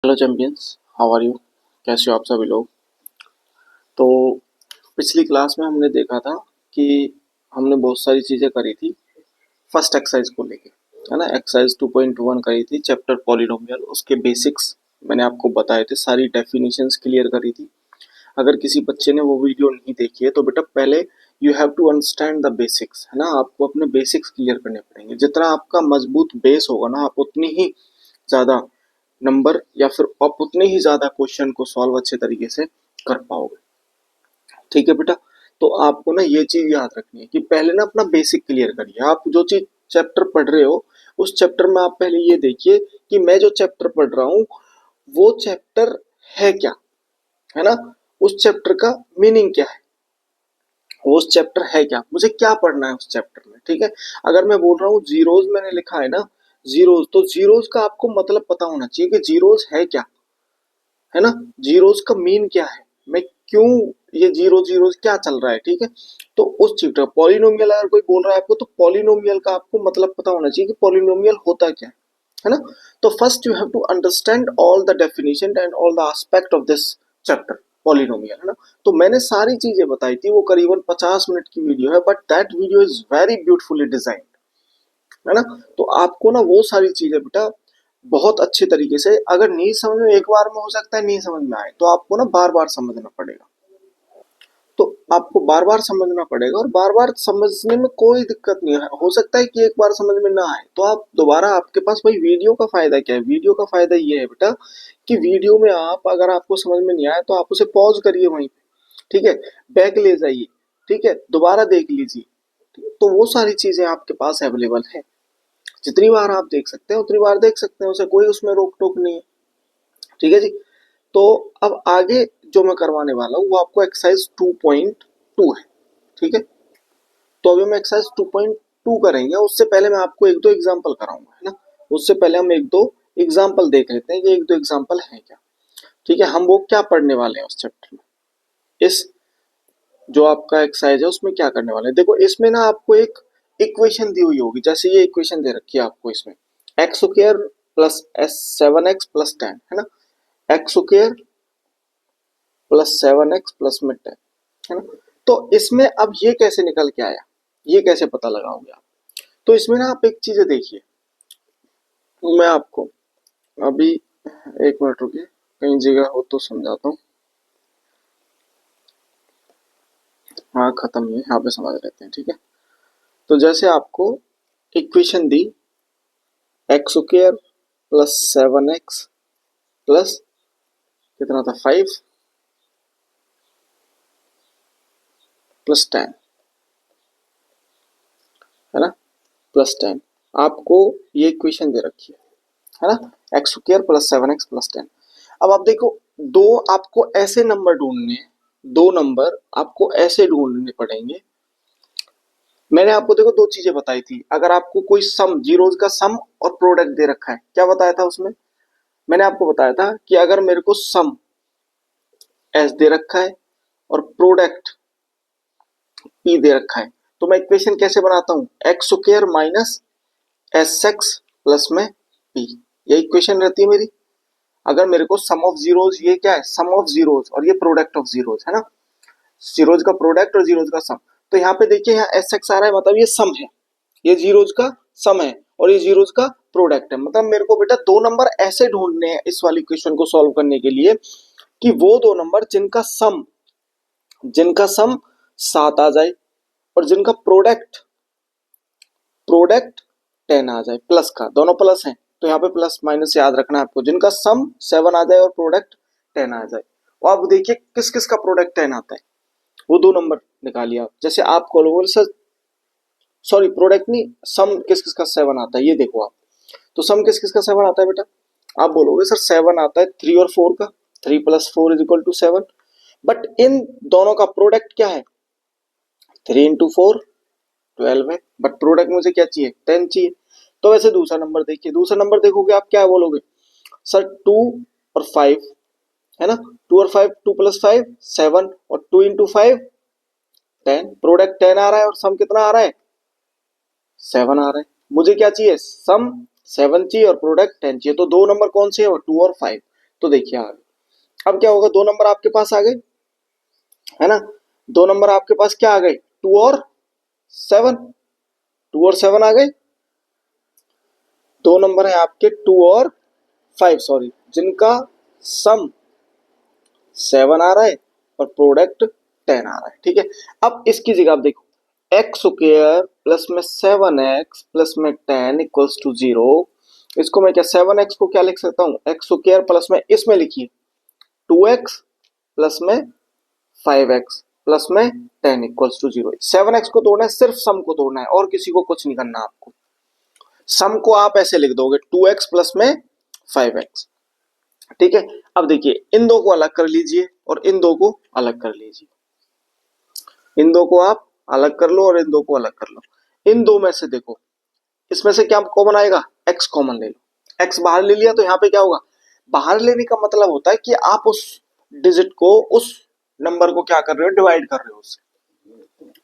Hello champions, how are you? कैसे हो आप सभी लोग? तो पिछली क्लास में हमने देखा था कि हमने बहुत सारी चीज़ें करी थी फर्स्ट एक्सरसाइज को लेके, है ना। एक्सरसाइज 2.1 करी थी, चैप्टर पॉलिनोमियल, उसके बेसिक्स मैंने आपको बताए थे, सारी डेफिनेशंस क्लियर करी थी। अगर किसी बच्चे ने वो वीडियो नहीं देखी है तो बेटा पहले you have to understand the basics, है ना। आपको अपने बेसिक्स क्लियर करने पड़ेंगे। जितना आपका मजबूत बेस होगा ना, आप उतनी ही ज़्यादा नंबर या फिर आप उतने ही ज़्यादा क्वेश्चन को सॉल्व अच्छे तरीके से कर पाओगे। ठीक है बेटा, तो आपको ना ये चीज़ याद रखनी है कि पहले ना अपना बेसिक क्लियर करिए। आप जो चीज़ चैप्टर पढ़ रहे हो उस चैप्टर में आप पहले ये देखिए कि मैं जो चैप्टर पढ़ रहा हूँ वो चैप्टर है क्या, है ना। उस चैप्टर का मीनिंग क्या है, वो उस चैप्टर है क्या, मुझे क्या पढ़ना है उस चैप्टर में। ठीक है, अगर मैं बोल रहा हूँ जीरोज मैंने लिखा है ना, जीरोज, तो जीरोज का आपको मतलब पता होना चाहिए कि जीरोज है क्या, है ना। जीरोज का मीन क्या है, मैं क्यों ये जीरो जीरोज क्या चल रहा है। ठीक है, तो उस चीज का पॉलिनोमियल अगर कोई बोल रहा है आपको तो पॉलिनोमियल का आपको मतलब पता होना चाहिए कि पॉलिनोमियल होता क्या है ना। तो first you have to understand all the definition and all the aspect of this chapter polynomial, है ना। तो मैंने सारी चीजें बताई थी, वो करीबन 50 मिनट की वीडियो है, but that video is very beautifully design, है ना। तो आपको ना वो सारी चीजें बेटा बहुत अच्छे तरीके से, अगर नहीं समझ में एक बार में हो सकता है नहीं समझ में आए तो आपको ना बार बार समझना पड़ेगा। तो आपको बार बार समझना पड़ेगा और बार बार समझने में कोई दिक्कत नहीं है। हो सकता है कि एक बार समझ में ना आए तो आप दोबारा, आपके पास भाई वीडियो का फायदा क्या है, वीडियो का फायदा ये है बेटा कि वीडियो में आप, अगर आपको समझ में नहीं आया तो आप उसे पॉज करिए वहीं पे, ठीक है, बैक ले जाइए, ठीक है, दोबारा देख लीजिए। तो वो सारी चीजें आपके पास अवेलेबल है, जितनी बार आप देख सकते हैं उतनी बार देख सकते हैं, उसे कोई उसमें रोक टोक नहीं है। ठीक है जी, तो अब आगे जो मैं करवाने वाला हूँ वो आपको एक्सरसाइज 2.2 है। ठीक है, तो अभी हम एक्सरसाइज 2.2 करेंगे, उससे पहले मैं आपको एक दो एग्जाम्पल कराऊंगा, है ना। उससे पहले हम एक दो एग्जाम्पल देख लेते हैं कि एक दो एग्जाम्पल है क्या। ठीक है, हम वो क्या पढ़ने वाले हैं उस चैप्टर में, इस जो आपका एक्सरसाइज है उसमें क्या करने वाले हैं। देखो इसमें ना आपको एक इक्वेशन दी हुई होगी, जैसे ये इक्वेशन दे रखी है आपको इसमें, x square plus S 7x plus 10, है ना। X square plus 7x plus में 10, है ना। तो इसमें अब ये कैसे निकल के आया, ये कैसे पता लगाओगे आप। तो इसमें ना आप एक चीज देखिए, मैं आपको अभी, एक मिनट रुकिए, कहीं जगह हो तो समझाता हूँ। हाँ खत्म, है यहाँ पे समझ लेते हैं। ठीक है, तो जैसे आपको इक्वेशन दी, x square plus 7x plus कितना था 5 प्लस 10, है ना, प्लस 10, आपको ये इक्वेशन दे रखी है ना, x square plus 7x plus 10। अब आप देखो, दो आपको ऐसे नंबर ढूंढने हैं, दो नंबर आपको ऐसे ढूंढने पड़ेंगे। मैंने आपको देखो दो चीजें बताई थी, अगर आपको कोई सम, जीरोज का सम और प्रोडक्ट दे रखा है, क्या बताया था उसमें, मैंने आपको बताया था कि अगर मेरे को सम एस दे रखा है और प्रोडक्ट पी दे रखा है, तो मैं इक्वेशन कैसे बनाता हूं, x square minus s x plus में पी, ये इक्वेशन रहती है मेरी। अगर मेरे को सम ऑफ जीरोज, ये क्या है, सम ऑफ जीरोज और ये प्रोडक्ट ऑफ जीरोज, है ना, जीरोज का प्रोडक्ट और जीरोज का सम। तो यहाँ पे देखिए, यहाँ एस एक्स आ रहा है, मतलब ये सम है, ये जीरोज का सम है और ये जीरोज का प्रोडक्ट है। मतलब मेरे को बेटा दो नंबर ऐसे ढूंढने हैं इस वाली क्वेश्चन को सॉल्व करने के लिए कि वो दो नंबर जिनका सम 7 आ जाए और जिनका प्रोडक्ट प्रोडक्ट 10 आ जाए, प्लस का, दोनों प्लस हैं तो यहाँ पे प्लस माइनस याद रखना है आपको, जिनका सम 7 आ जाए और प्रोडक्ट 10 आ जाए। और आप देखिए किस किस का प्रोडक्ट 10 आता है, वो दो नंबर निकालिए आप। जैसे आप बोलोगे सर, सॉरी प्रोडक्ट नहीं, सम किस किस का 7 आता है, ये देखो आप, तो सम किस किस का 7 आता है बेटा, आप बोलोगे सर 7 आता है 3 और 4 का, 3 प्लस 4 इज इक्वल टू 7, बट इन दोनों का प्रोडक्ट क्या है, 3 इंटू 4 12 है, बट प्रोडक्ट मुझे क्या चाहिए, 10 चाहिए। तो वैसे दूसरा नंबर देखिए, दूसरा नंबर देखोगे आप क्या बोलोगे, सर 2 और 5, है ना, 2 और 5, 2 प्लस 5 7 और 2 इंटू 5 10, प्रोडक्ट 10 आ रहा है और सम कितना आ रहा है, 7 आ रहा है। मुझे क्या चाहिए, सम 7 चाहिए और प्रोडक्ट 10 चाहिए, तो दो नंबर कौन से है, 2 और 5। तो देखिए अब क्या होगा, दो नंबर आपके पास आ गए, है ना। दो नंबर आपके पास क्या आ गए, 2 और 7, 2 और 7 आ गए। दो नंबर है आपके 2 और 5, सॉरी, जिनका सम 7 आ रहा है और प्रोडक्ट 10 आ रहा है, ठीक है। अब इसकी जगह आप देखो, एक्स स्क्वायर प्लस में 7x प्लस में 10 इक्वल्स टू 0। इसको मैं क्या 7x को क्या लिख सकता हूँ, एक्स स्क्वायर प्लस में इसमें लिखिए 2x प्लस में 5x प्लस में 10 इक्वल्स टू 0। 7x को तोड़ना है, सिर्फ सम को तोड़ना है और किसी को कुछ नहीं करना आपको। सम को आप ऐसे लिख दोगे 2x प्लस में 5x, ठीक है। अब देखिए इन दो को अलग कर लीजिए और इन दो को अलग कर लीजिए, इन दो को आप अलग कर लो और इन दो को अलग कर लो। इन दो में से देखो, इसमें से क्या कॉमन आएगा, x कॉमन ले लो। x बाहर ले लिया तो यहाँ पे क्या होगा, बाहर लेने का मतलब होता है कि आप उस डिजिट को, उस नंबर को क्या कर रहे हो, डिवाइड कर रहे हो उससे,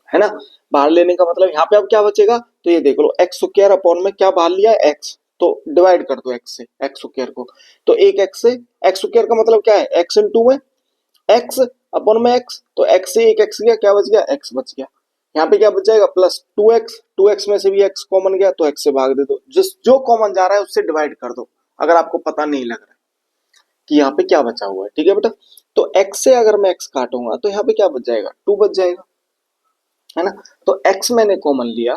है ना। बाहर लेने का मतलब यहाँ पे अब क्या बचेगा, तो ये देख लो एक्स स्क्वायर अपॉन में क्या बाहर लिया है, एक्स, तो डिवाइड कर दो एक्स से एक्स स्क्वायर को। तो एक एक्स से, एक्स स्क्वायर का मतलब क्या है, एक्स इंटू में एक्स अपॉन में एक्स, तो एक्स से एक एक्स गया, क्या बच गया, एक्स बच गया। यहाँ पे क्या बच जाएगा, प्लस 2x, 2x में से भी x कॉमन गया तो x से भाग दे दो, जिस जो कॉमन जा रहा है उससे डिवाइड कर दो, अगर आपको पता नहीं लग रहा है कि यहाँ पे क्या बचा हुआ है, ठीक है बेटा। तो x से अगर मैं x काटूंगा तो यहाँ पे क्या बच जाएगा, 2 बच जाएगा, है ना। तो x मैंने कॉमन लिया,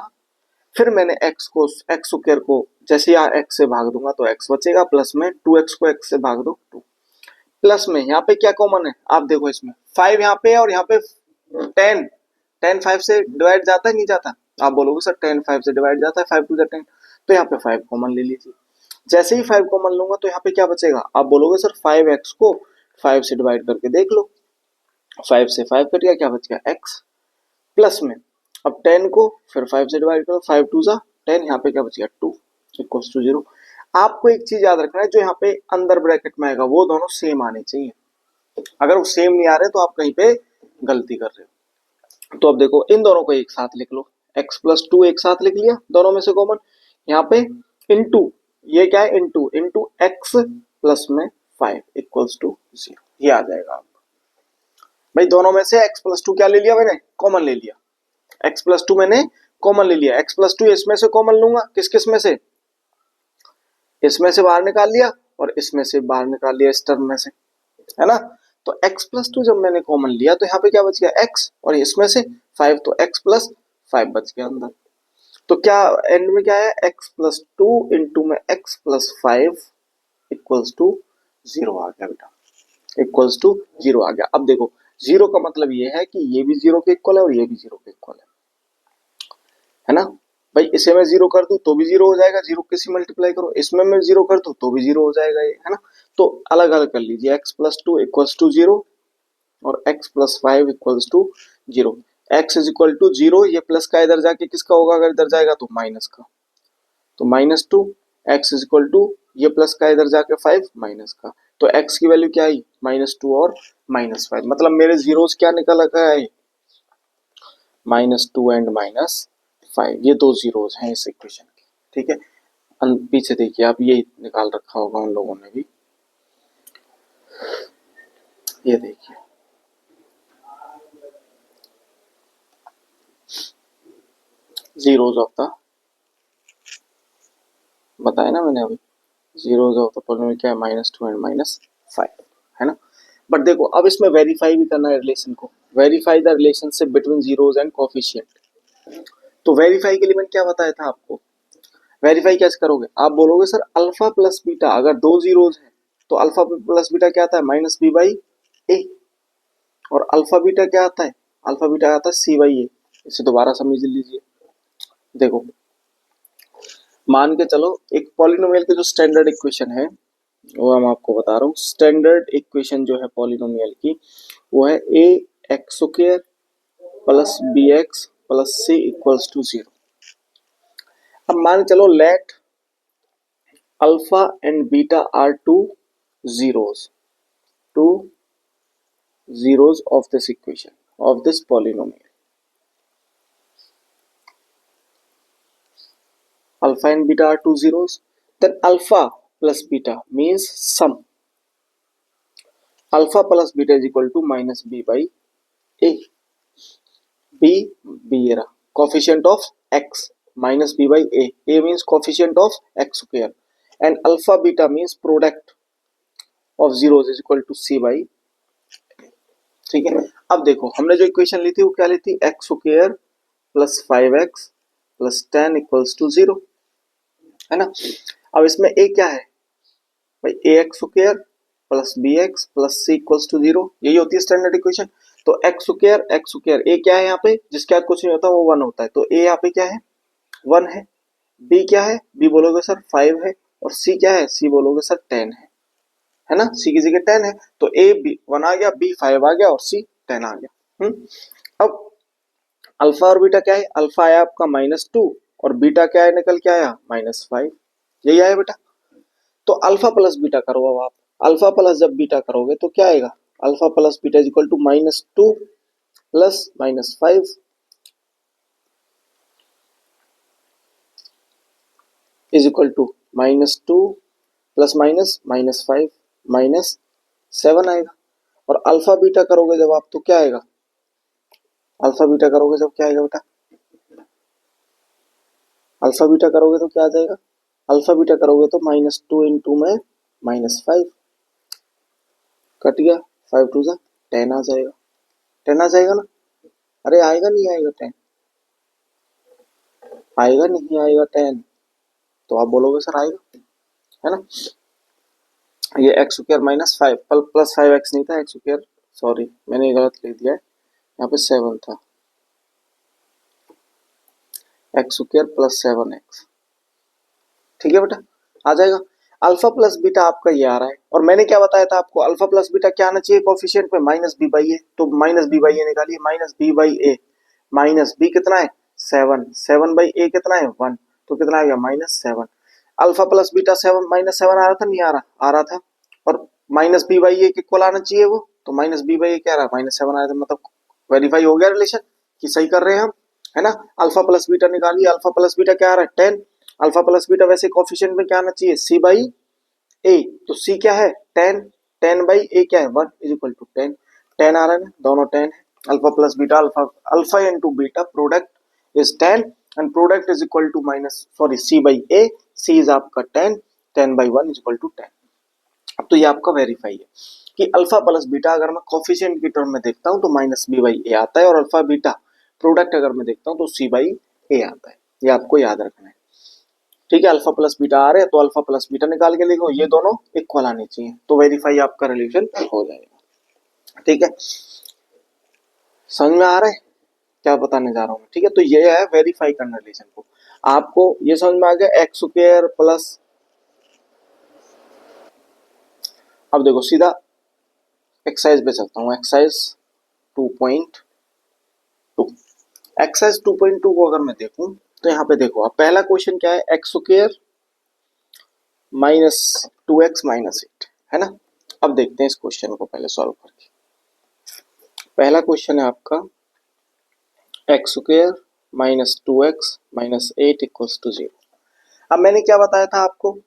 फिर मैंने x को, x स्क्वायर को जैसे यहाँ x से भाग दूंगा तो x बचेगा, प्लस में 2x को x से भाग दो 2, प्लस में यहाँ पे क्या कॉमन है, आप देखो इसमें 5 यहाँ पे और यहाँ पे 10, 10 5 से डिवाइड जाता है नहीं जाता, आप बोलोगे सर 10 5 से डिवाइड जाता है, 5 टू 10, तो यहाँ पे 5 कॉमन ले लीजिए। जैसे ही 5 कॉमन लूंगा तो यहाँ पे क्या बचेगा, आप बोलोगे सर 5x को 5 से डिवाइड करके देख लो, 5 से 5 कट गया, क्या बच गया x, प्लस में अब 10 को फिर 5 से डिवाइड करो, 5 टू जा 10, यहाँ पे क्या बच गया 2 इक्वल्स टू 0। आपको एक चीज याद रखना है, जो यहाँ पे अंदर ब्रैकेट में आएगा वो दोनों सेम आने चाहिए, अगर वो सेम नहीं आ रहे तो आप कहीं पे गलती कर रहे हो। तो अब देखो इन दोनों को एक साथ लिख लो, x प्लस 2 एक साथ लिख लिया दोनों में से कॉमन, यहाँ पे इंटू, ये क्या है इंटू, इंटू एक्स प्लस में 5 इक्वल्स टू 0, ये आ जाएगा आप भाई। दोनों में से x प्लस 2 क्या ले लिया मैंने, कॉमन ले लिया, x प्लस 2 मैंने कॉमन ले लिया, x प्लस 2 इसमें से कॉमन लूंगा, किस किस में से, इसमें से बाहर निकाल लिया और इसमें से बाहर निकाल लिया, इस टर्म में से, है ना। तो x प्लस 2 जब मैंने कॉमन लिया तो यहाँ पे क्या बच गया x, और इसमें से 5, तो x प्लस 5 बच गया अंदर। तो क्या एंड में क्या है, x प्लस 2 इंटू में x प्लस 5 इक्वल्स टू 0 आ गया बेटा, इक्वल्स टू 0 आ गया। अब देखो 0 का मतलब ये है कि ये भी 0 के इक्वल है और ये भी 0 के इक्वल है ना। भाई इसे मैं 0 कर दूं तो भी 0 हो जाएगा, 0 किसी मल्टीप्लाई करो, इसमें मैं 0 कर दूं तो भी 0 हो जाएगा ये, है ना। तो अलग अलग कर लीजिए, x प्लस 2 इक्वल्स टू 0 और x plus 5 equals to 0। x is equal to 0, ये प्लस का इधर जाके किसका होगा, अगर इधर जाएगा तो माइनस का, तो -2, x इज इक्वल टू ये प्लस का इधर जाके 5 माइनस का, तो x की वैल्यू क्या आई, -2 और -5, मतलब मेरे जीरोस क्या निकल आए, -2 एंड -5, ये दो जीरोस हैं इस इक्वेशन के, ठीक है। पीछे देखिए आप, ये निकाल रखा होगा उन लोगों ने भी, ये देखिए जीरोस ऑफ द, बताया ना मैंने अभी, जीरोस ऑफ द पॉलिनोमियल क्या है, -2 एंड -5, है ना। बट देखो अब इसमें वेरीफाई भी करना है रिलेशन को, verify the relationship between zeros and coefficient. तो वेरीफाई के लिए मैंने क्या बताया था आपको, वेरीफाई कैसे करोगे, आप बोलोगे सर अल्फा प्लस बीटा, अगर दो जीरोस हैं तो अल्फा प्लस बीटा क्या आता है, -b/a, और अल्फा बीटा क्या आता है, अल्फा बीटा आता है c/a। इसे दोबारा समझ लीजिए, देखो मान के चलो एक पॉलिनोमियल की जो स्टैंडर्ड इक्वेशन है वो हम आपको बता रहा हूँ, स्टैंडर्ड इक्वेशन जो है पॉलिनोमियल की वो है a x square plus bx plus c equals to 0। अब मान चलो let alpha and beta are zeros, two zeros of this equation, of this polynomial. Alpha and beta are two zeros, then alpha plus beta means sum, alpha plus beta is equal to minus b by a. B b ये रहा coefficient of x minus b by a. A means coefficient of x square and alpha beta means product of zeros is equal to c by. ठीक है, अब देखो हमने जो equation ली थी वो क्या ली थी, x square plus 5x plus 10 equals to 0, है ना। अब इसमें a क्या है भाई, ax square plus bx plus c equals to 0, यही होती है स्टैंडर्ड इक्वेशन। तो x स्क्वायर a क्या है यहाँ पे, जिसके बाद कुछ नहीं होता वो 1 होता है, तो a यहाँ पे क्या है 1 है। b क्या है, b बोलोगे सर 5 है, और c क्या है, c बोलोगे सर 10 है ना, c की जगह 10 है, तो a b 1 आ गया, b 5 आ गया और c 10 आ गया। अब अल्फा और बीटा क्या है, अल्फा आया आपका -2 और बीटा क्या है निकल के आया -5, यही आया बेटा। तो अल्फा प्लस बीटा करो, अब आप अल्फा प्लस जब बीटा करोगे तो क्या आएगा, alpha plus beta is equal to -2 plus -5 is equal to -2 plus -5 -7 आएगा। और अल्फा बीटा करोगे जब आप तो क्या आएगा, अल्फा बीटा करोगे जब क्या आएगा बेटा, अल्फा बीटा करोगे तो क्या आ जाएगा, अल्फा बीटा करोगे तो -2 इंटू में -5 कट गया, 5 टू 10 आ जाएगा, 10 आ जाएगा ना। अरे आएगा नहीं आएगा 10, आएगा नहीं आएगा 10, तो आप बोलोगे सर आएगा, है ना। ये एक्स स्क्वायर -5 प्लस 5x नहीं था, एक्स स्क्वायर सॉरी मैंने गलत लिख दिया है, यहाँ पे 7 था, एक्स स्क्वायर प्लस 7x, ठीक है बेटा आ जाएगा। अल्फा प्लस बीटा आपका ये आ रहा है, और मैंने क्या बताया था आपको, अल्फा प्लस बीटा क्या आना चाहिए कोफिशिएंट पे, -b/a, तो -b/a निकालिए, -b/a माइनस बी कितना है 7, 7/a कितना है 1, तो कितना आ गया -7। अल्फा प्लस बीटा 7 -7 आ रहा था, नहीं आ रहा, आ रहा था, और -b/a के इक्वल आना चाहिए वो, तो -b/a क्या आ रहा -7 आया था, मतलब वेरीफाई हो गया रिलेशन कि सही कर रहे हैं हम, है ना। अल्फा प्लस बीटा निकालिए, अल्फा प्लस बीटा क्या आ रहा है 10, अल्फा प्लस बीटा वैसे कोफिशिएंट में क्या आना चाहिए c/a, तो c क्या है 10, 10/a क्या है 1 इज इक्वल टू 10, 10 आ रहा है ना, दोनों 10 है। Alpha plus beta, alpha alpha into beta product is 10 and product is equal to c/a, c is आपका 10, 10/1 इज इक्वल टू 10। अब तो ये आपका वेरीफाई है कि अल्फा प्लस बीटा अगर मैं कोफिशिएंट की टर्म में देखता हूं तो -b/a आता है, और अल्फा बीटा प्रोडक्ट अगर मैं देखता हूं तो c/a आता है, ये आपको याद रखना है। ठीक है, अल्फा प्लस बीटा आ रहे हैं तो अल्फा प्लस बीटा निकाल के लिखो, ये दोनों इक्वल आने चाहिए, तो वेरीफाई आपका रिलेशन हो जाएगा। ठीक है, समझ में आ रहा है क्या बताने जा रहा हूँ, ठीक है। तो ये है वेरीफाई करना रिलेशन को, आपको ये समझ में आ गया एक्स स्क्वायर प्लस, अब देखो सीधा एक्सरसाइज पे चलता हूँ, एक्सरसाइज 2.2। एक्सरसाइज 2.2 को अगर मैं देखूं तो यहाँ पे देखो, अब पहला क्वेश्चन क्या है, एक्स स्क्वायर -2x-8, है ना। अब देखते हैं इस क्वेश्चन को पहले सॉल्व करके। पहला क्वेश्चन है आपका x square -2x-8 equals to 0। अब मैंने क्या बताया था आपको,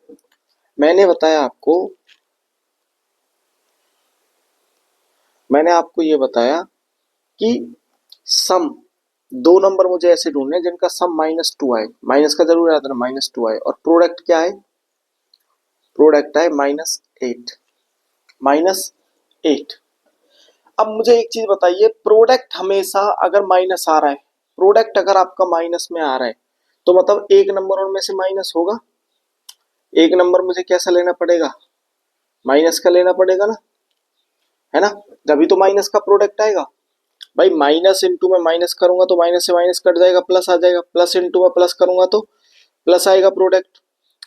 मैंने आपको ये बताया कि सम दो नंबर मुझे ऐसे ढूंढने हैं जिनका सम -2 आए, माइनस का जरूर याद रखना -2 आए, और प्रोडक्ट क्या है, प्रोडक्ट है -8। अब मुझे एक चीज बताइए, प्रोडक्ट हमेशा अगर माइनस आ रहा है, प्रोडक्ट अगर आपका माइनस में आ रहा है तो मतलब एक नंबर उनमें से माइनस होगा, एक नंबर मुझे कैसा लेना पड़ेगा, माइनस का लेना पड़ेगा ना, है ना, जब तो माइनस का प्रोडक्ट आएगा। भाई माइनस इंटू में माइनस करूंगा तो माइनस से माइनस कट जाएगा, प्लस आ जाएगा, प्लस इंटू में प्लस करूंगा तो प्लस आएगा प्रोडक्ट,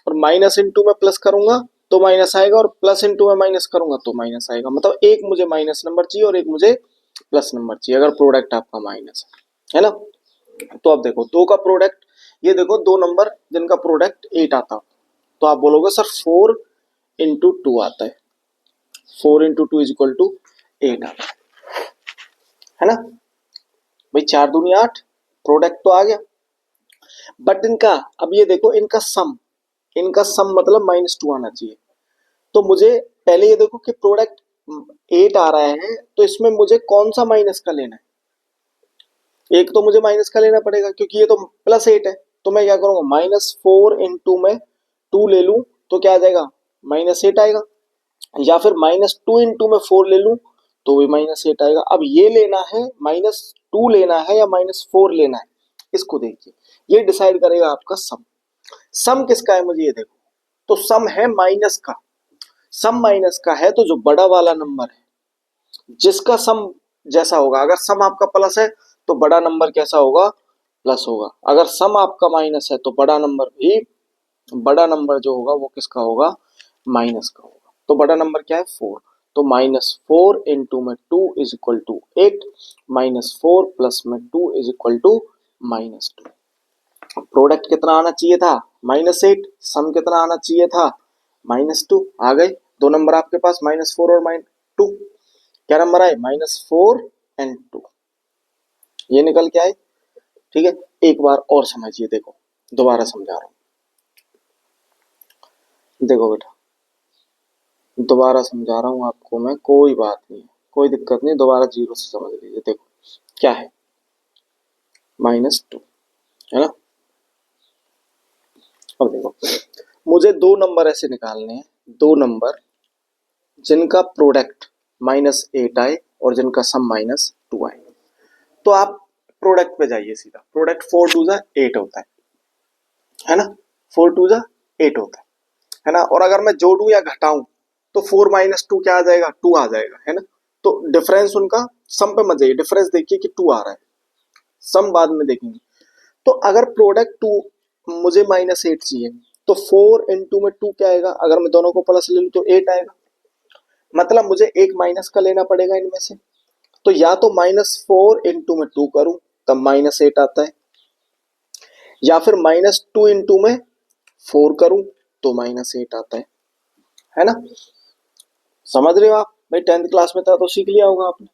और माइनस इंटू में प्लस करूंगा तो माइनस आएगा, और प्लस इंटू में माइनस करूंगा तो माइनस आएगा, मतलब एक मुझे माइनस नंबर चाहिए और एक मुझे प्लस नंबर चाहिए अगर प्रोडक्ट आपका माइनस है ना। तो अब देखो दो का प्रोडक्ट, ये देखो दो नंबर जिनका प्रोडक्ट 8 आता, तो आप बोलोगे सर 4 इंटू 2 आता है, 4 इंटू 2 इज इक्वल टू 8 आता है ना। भाई 4 दूनी 8, प्रोडक्ट तो आ गया, बट इनका अब ये देखो इनका सम मतलब -2 आना चाहिए। तो मुझे पहले ये देखो कि प्रोडक्ट 8 आ रहा है, तो इसमें मुझे कौन सा माइनस का लेना है? एक तो मुझे माइनस का लेना पड़ेगा क्योंकि ये तो +8 है। तो मैं क्या करूंगा, -4 इंटू में 2 ले लूं तो क्या आ जाएगा, -8 आएगा। या फिर -2 इंटू में 4 ले लूं तो भी -8 आएगा। अब ये लेना है, -2 लेना है या -4 लेना है, इसको देखिए, ये डिसाइड करेगा आपका सम। सम किसका है मुझे ये देखो, तो सम है माइनस का। सम माइनस का है तो जो बड़ा वाला नंबर है जिसका सम जैसा होगा, अगर सम आपका प्लस है तो बड़ा नंबर कैसा होगा, प्लस होगा। अगर सम आपका माइनस है तो बड़ा नंबर भी, बड़ा नंबर जो होगा वो किसका होगा, माइनस का होगा। तो बड़ा नंबर क्या है, 4। तो -4 इंटू में 2 इज इक्वल टू 8, -4 प्लस में 2 इज इक्वल टू -2। प्रोडक्ट कितना आना चाहिए था, -8। सम कितना आना चाहिए था, -2। आ गए दो नंबर आपके पास, -4 और -2। क्या नंबर आए, -4 एंड 2, ये निकल के आए। ठीक है, एक बार और समझिए, देखो दोबारा समझा रहा हूँ, देखो बेटा दोबारा समझा रहा हूँ आपको मैं, कोई बात नहीं, कोई दिक्कत नहीं, दोबारा जीरो से समझ लीजिए। देखो क्या है, -2 है ना। अब देखो, मुझे दो नंबर ऐसे निकालने हैं, दो नंबर जिनका प्रोडक्ट -8 आए और जिनका सम -2 आए। तो आप प्रोडक्ट पे जाइए सीधा, प्रोडक्ट 4 2 जा 8 होता है ना, 4 2 जा 8 होता है ना। और अगर मैं जोड़ू या घटाऊं तो 4 -2 क्या आ जाएगा, 2 आ जाएगा, है ना। तो डिफरेंस उनका, सम पे मत जाइए, डिफरेंस देखिए कि 2 आ रहा है, सम बाद में देखेंगे। तो अगर प्रोडक्ट 2 मुझे -8 चाहिए, तो 4 इंटू में 2 क्या आएगा, अगर मैं दोनों को प्लस ले लूं तो 8 आएगा। मतलब मुझे एक माइनस का लेना पड़ेगा इनमें से। तो या तो -4 इंटू में 2 करूं तब -8 आता है, या फिर -2 इंटू में 4 करूं तो -8 आता है ना। समझ रहे हो आप भाई, 10th क्लास में था तो सीख लिया होगा आपने।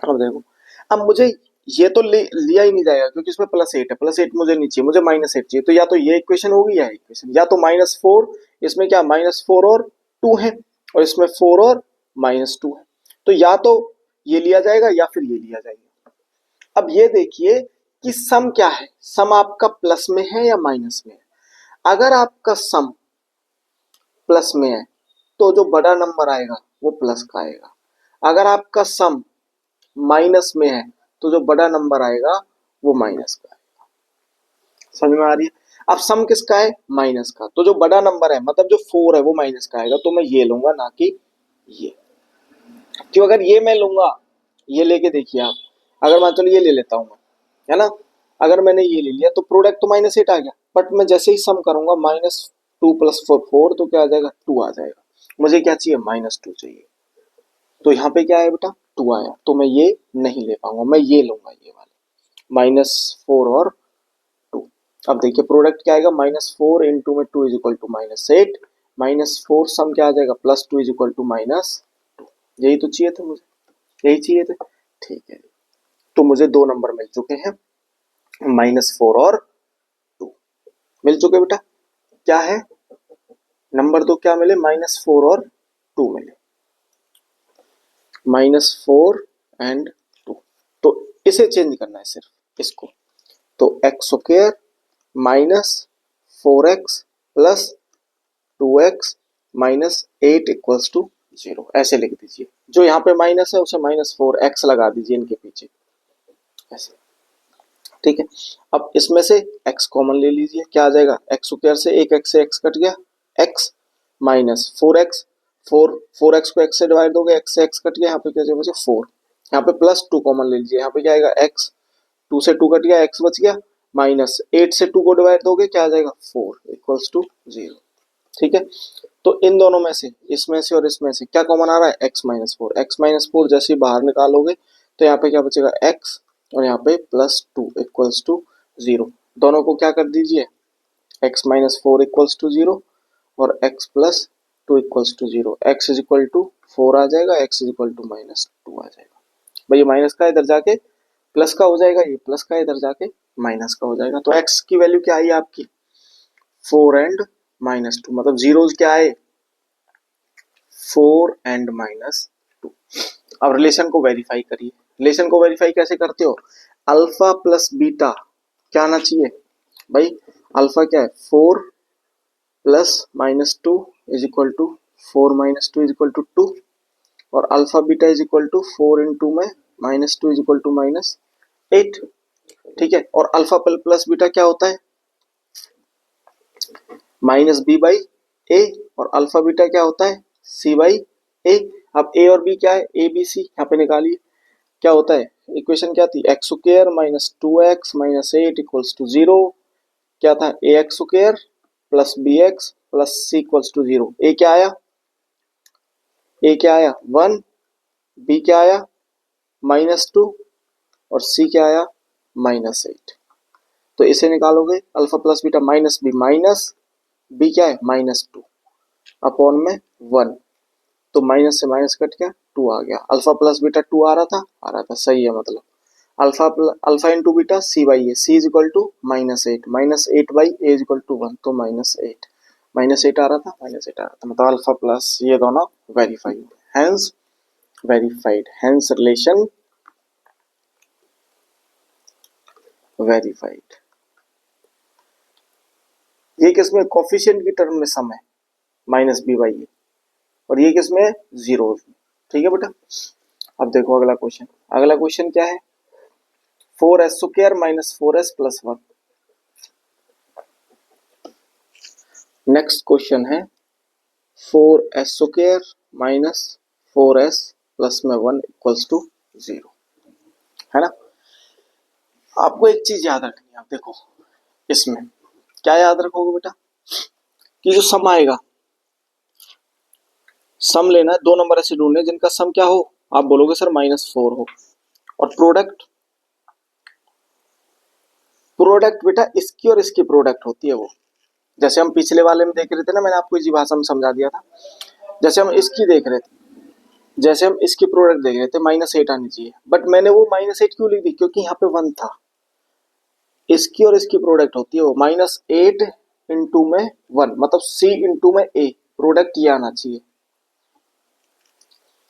अब देखो, अब मुझे ये तो लिया ही नहीं जाएगा क्योंकि इसमें +8 है, +8 मुझे नहीं चाहिए, मुझे -8 चाहिए। तो या तो ये इक्वेशन होगी या इक्वेशन, या तो -4, इसमें क्या -4 और 2 है, और इसमें 4 और -2 है। तो या तो ये लिया जाएगा या फिर ये लिया जाएगा। अब ये देखिए कि सम क्या है, सम आपका प्लस में है या माइनस में है। अगर आपका सम प्लस में है तो जो बड़ा नंबर आएगा वो प्लस का आएगा। अगर आपका सम माइनस में है तो जो बड़ा नंबर आएगा वो माइनस का आएगा। समझ में आ रही है। अब सम किसका है, माइनस का, तो जो बड़ा नंबर है मतलब जो 4 है वो माइनस का आएगा। तो मैं ये लूंगा ना कि ये, क्यों, अगर ये मैं लूंगा, ये लेके देखिए आप, अगर मान चलो ये ले लेता हूं मैं, है ना, अगर मैंने ये ले लिया तो प्रोडक्ट तो -8 आ गया, बट मैं जैसे ही सम करूंगा -2 + 4 तो क्या आ जाएगा, 2 आ जाएगा। मुझे क्या चाहिए, -2 चाहिए। तो यहाँ पे क्या है बेटा, 2 आया, तो मैं ये नहीं ले पाऊंगा, मैं ये लूंगा, ये वाले -4 और 2। अब देखिए प्रोडक्ट क्या आएगा, -4 इंटू में 2 इज इक्वल टू -8, -4 सम क्या आ जाएगा, +2 इज इक्वल टू -2। यही तो चाहिए था मुझे, यही चाहिए थे। ठीक है, तो मुझे दो नंबर मिल चुके हैं, -4 और 2 मिल चुके बेटा। क्या है, नंबर दो क्या मिले, -4 और 2 मिले, -4 एंड 2। तो इसे चेंज करना है सिर्फ इसको, तो x² -4x plus 2x -8 equals to 0, ऐसे लिख दीजिए। जो यहाँ पे माइनस है उसे -4x लगा दीजिए इनके पीछे, ऐसे। ठीक है, अब इसमें से x कॉमन ले लीजिए, क्या आ जाएगा, x² से एक x से x कट गया, x -4x, 4x को x से डिवाइड दोगे, x से x कट गया, यहाँ पे क्या बचे 4, यहाँ पे +2 कॉमन ले लीजिए, यहाँ पे क्या आएगा x, 2 से 2 कट गया, x बच गया, -8 से 2 को डिवाइड दोगे क्या आ जाएगा 4 इक्वल्स टू 0। ठीक है, तो इन दोनों में से, इसमें से और इसमें से क्या कॉमन आ रहा है, x-4 जैसे ही बाहर निकालोगे तो यहाँ पे क्या बचेगा x, और यहाँ पे +2 इक्वल्स टू 0। दोनों को क्या कर दीजिए, x-4 इक्वल्स टू 0 और x + 2 equals to 0, x is equal to 4 आ जाएगा, x इज इक्वल टू -2 आ जाएगा। भाई ये माइनस का इधर जाके प्लस का हो जाएगा, ये प्लस का इधर जाके माइनस का हो जाएगा। तो x की वैल्यू क्या आई आपकी, 4 एंड -2, मतलब जीरोस क्या आए, 4 एंड -2। अब रिलेशन को वेरीफाई करिए। रिलेशन को वेरीफाई कैसे करते हो? अल्फा प्लस बीटा क्या आना चाहिए भाई? अल्फा क्या है? 4 plus minus 2 is equal to 4 minus 2 is equal to 2, और alpha beta is equal to 4 into में minus 2 is equal to minus 8। ठीक है, और अल्फा प्लस बीटा क्या होता है? माइनस बी बाई ए, और अल्फा बीटा क्या होता है? सी बाई ए। अब ए और बी क्या है? ए बी सी, यहाँ पे निकालिए क्या होता है। इक्वेशन क्या थी? X square minus 2x minus 8 equals to 0। क्या था? A x square plus b x plus c equals to 0। A क्या आया? ए क्या आया? 1। बी क्या आया? -2, और सी क्या आया? -8। तो इसे निकालोगे, alpha plus beta minus b minus b क्या है? -2 अपॉन में 1, तो माइनस से माइनस कट गया, 2 आ गया। अल्फा प्लस बीटा 2 आ रहा था, सही है। मतलब alpha into beta c by a, c is equal to -8, -8 by a is equal to 1, तो -8 आ रहा था, मतलब अल्फा प्लस ये दोनों verified, hence verified, hence relation verified. ये किसमें? कोफिशिएंट की टर्म में सम है, माइनस बी बाई ए, और ये किसमें? जीरो। ठीक है बेटा। अब देखो अगला क्वेश्चन। अगला क्वेश्चन क्या है? 4s square minus 4s plus 1। Next question है 4s square minus 4s plus में 1 इक्वल्स टू 0, है ना। आपको एक चीज याद रखनी है। आप देखो इसमें क्या याद रखोगे बेटा, कि जो सम आएगा, सम लेना है, 2 नंबर ऐसे ढूंढने जिनका सम क्या हो? आप बोलोगे सर -4 हो। और प्रोडक्ट, प्रोडक्ट बेटा इसकी और इसकी प्रोडक्ट होती है वो। जैसे हम पिछले वाले में देख रहे थे ना, मैंने आपको इसी भाषा में समझा दिया था। जैसे हम इसकी देख रहे थे, जैसे हम इसकी प्रोडक्ट देख रहे थे, -8 आनी चाहिए, बट मैंने वो -8 क्यों लिख दी? क्योंकि यहाँ पे 1 था। इसकी और इसकी प्रोडक्ट होती है वो -8 इंटू में 1, मतलब सी इंटू में ए, प्रोडक्ट ये आना चाहिए।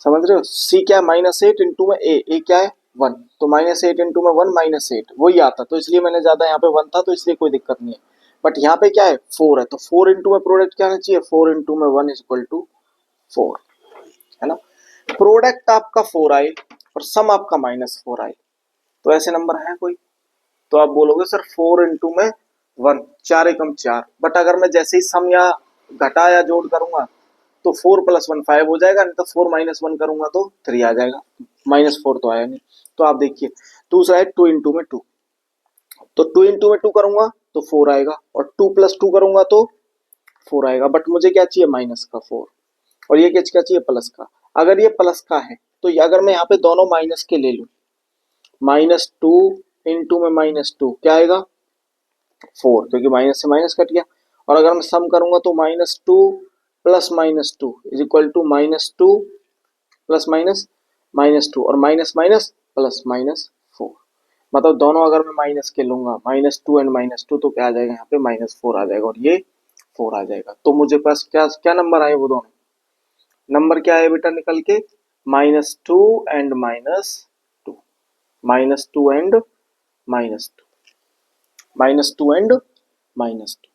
समझ रहे हो? सी क्या है? -8 इंटू में ए क्या है? 1, तो -8 इंटू में 1 -8 वही आता, तो इसलिए मैंने ज्यादा यहाँ पे 1 था, तो इसलिए कोई दिक्कत नहीं है। बट यहाँ पे क्या है? 4 है, तो 4 इंटू में प्रोडक्ट क्या आना चाहिए? 4 इंटू में 1 इज इक्वल टू 4, है ना। प्रोडक्ट आपका 4 आए और सम आपका -4 आए, तो ऐसे नंबर है कोई? तो आप बोलोगे सर 4 इंटू में 1, 4 एकम 4। बट अगर मैं जैसे ही सम या घटा या जोड़ करूंगा तो 4 प्लस 1 5 हो जाएगा, नहीं तो 4 माइनस 1 करूंगा तो 3 आ जाएगा, -4 तो आया नहीं। तो आप देखिए दूसरा है 2 इंटू में 2, तो 2 इंटू में 2 करूंगा तो 4 आएगा, और 2 प्लस 2 करूंगा तो 4 आएगा। बट मुझे क्या चाहिए? माइनस का 4, और ये क्या चाहिए? प्लस का। अगर ये प्लस का है तो अगर मैं यहाँ पे दोनों माइनस के ले लूं, -2 इंटू में -2 क्या आएगा? 4, क्योंकि माइनस से माइनस कट गया। और अगर मैं सम करूंगा तो -2 plus -2 is equal to -2 plus minus -2, और माइनस माइनस प्लस -4, मतलब दोनों अगर मैं माइनस के लूंगा, -2 एंड -2, तो क्या आ जाएगा? यहाँ पे -4 आ जाएगा, और ये 4 आ जाएगा। तो मुझे पास क्या क्या नंबर आए? वो दोनों नंबर क्या आए बेटा निकल के? -2 एंड -2, -2 एंड -2, -2 एंड -2।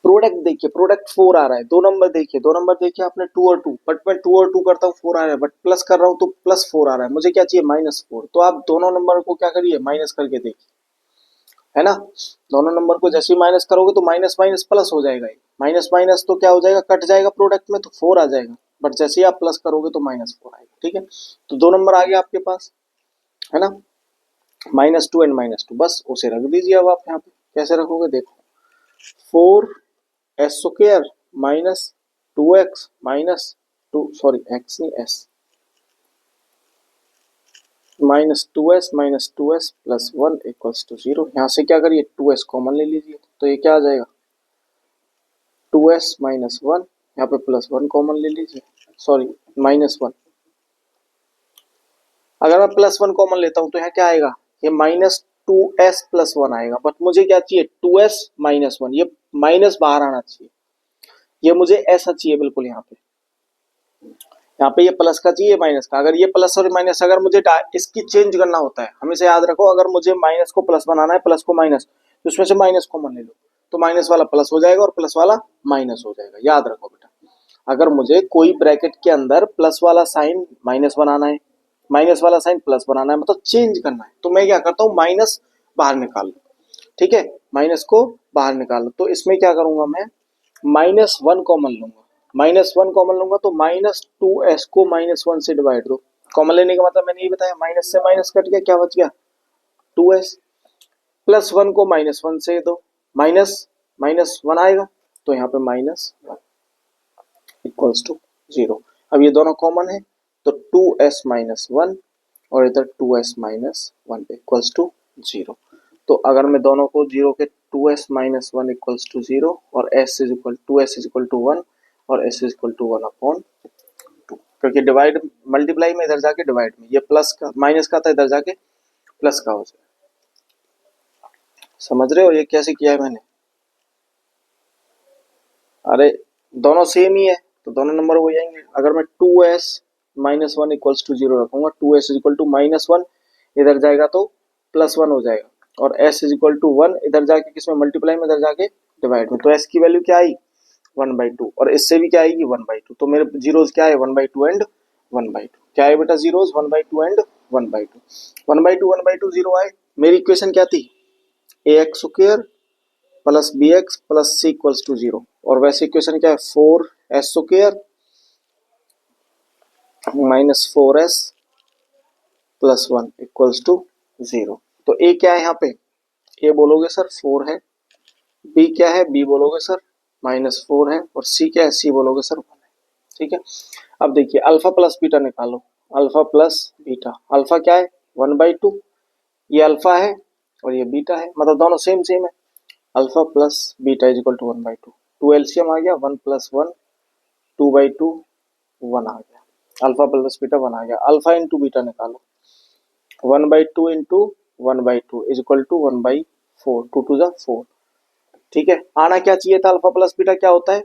प्रोडक्ट देखिए, प्रोडक्ट 4 आ रहा है। दो नंबर देखिए आपने 2 और 2, बट मैं 2 और 2 करता हूँ 4 आ रहा है, बट प्लस कर रहा हूँ तो +4 आ रहा है। मुझे क्या चाहिए? -4। तो आप दोनों नंबर को क्या करिए? माइनस करके देखिए, है ना। दोनों नंबर को जैसे ही माइनस करोगे तो माइनस माइनस प्लस हो जाएगा, माइनस माइनस तो क्या हो जाएगा? कट जाएगा प्रोडक्ट में, तो 4 आ जाएगा। बट जैसे ही आप प्लस करोगे तो -4 आएगा। ठीक है, तो 2 नंबर आ गया आपके पास, है ना। -2 एंड -2, बस उसे रख दीजिए। अब आप यहाँ पे कैसे रखोगे? देखो 4s square minus 2x minus 2, sorry x नहीं s, -2s plus 1 equals to 0। यहाँ से क्या करिए? 2s कॉमन ले लीजिए, तो ये क्या आ जाएगा? 2s माइनस 1, यहाँ पे प्लस 1 कॉमन ले लीजिए, सॉरी -1। अगर मैं +1 कॉमन लेता हूँ तो यहाँ क्या आएगा? ये -2s प्लस 1 आएगा, बट मुझे क्या चाहिए? 2s माइनस 1, ये माइनस बाहर आना चाहिए, ये मुझे ऐसा चाहिए बिल्कुल यहाँ पे। यहाँ पे ये प्लस का चाहिए माइनस का, अगर ये प्लस और माइनस अगर मुझे इसकी चेंज करना होता है, हमेशा याद रखो अगर मुझे माइनस को प्लस बनाना है, प्लस को माइनस, तो उसमें से माइनस कॉमन ले लो, तो माइनस वाला प्लस हो जाएगा और प्लस वाला माइनस हो जाएगा। याद रखो बेटा, अगर मुझे कोई ब्रैकेट के अंदर प्लस वाला साइन माइनस बनाना है, माइनस वाला साइन प्लस बनाना है, मतलब चेंज करना है, तो मैं क्या करता हूँ, माइनस बाहर निकाल लो, ठीक है, माइनस को बाहर निकाल लो। तो इसमें क्या करूंगा मैं, माइनस वन कॉमन लूंगा, माइनस वन कॉमन लूंगा तो माइनस टू एस को माइनस वन से डिवाइड दो। कॉमन लेने का मतलब मैंने ये बताया, माइनस से माइनस कट गया, क्या बच गया, टू एस, प्लस वन को माइनस वन से दो, माइनस माइनस वन आएगा, तो यहाँ पे minus one equals to zero. अब ये दोनों कॉमन है, तो टू एस माइनस वन और इधर two s minus one equals to zero. तो अगर मैं दोनों को जीरो के, two s minus one equals to zero और s is equal to s is equal to one और s is equal to one upon two, क्योंकि divide multiply में इधर जाके डिवाइड में, ये प्लस का माइनस का था, इधर जाके प्लस का हो जाए। समझ रहे हो ये कैसे किया है मैंने? अरे दोनों सेम ही है तो दोनों नंबर हो जाएंगे। अगर मैं two s minus one equals to zero रखूंगा, two s is equal to minus one, इधर जाएगा तो प्लस वन हो जाएगा, और s is equal to one, इधर जाके किसमें मल्टीप्लाई में, इधर जाके डिवाइड में, तो एस की वैल्यू क्या आई, वन बाई टू, और इससे भी क्या आएगी, वन बाई टू। तो मेरे जीरोज क्या है, one by two and one by two. क्या है बेटा zeros, one by two and one by two, one by two zero आए। मेरी इक्वेशन क्या थी, a x square plus b x plus c equals to zero, और वैसे equation क्या है, four s square minus four s plus one equals to zero. तो a क्या है यहाँ पे, ए बोलोगे सर फोर है, बी क्या है, बी बोलोगे सर माइनस फोर है, और सी क्या है, सी बोलोगे सर वन है। ठीक है, अब देखिए अल्फा प्लस बीटा निकालो, अल्फा प्लस बीटा, अल्फा क्या है, वन बाई टू, ये अल्फा है और ये बीटा है, मतलब दोनों सेम सेम है। Alpha plus beta is equal to one by two, two LCM आ गया, one plus one two by two, one आ गया, अल्फा प्लस बीटा वन आ गया। अल्फा इंटू बीटा निकालो, one by two into one by two is equal to one by four, two two जा four. ठीक है, आना क्या चाहिए था, अल्फा प्लस बीटा क्या होता है,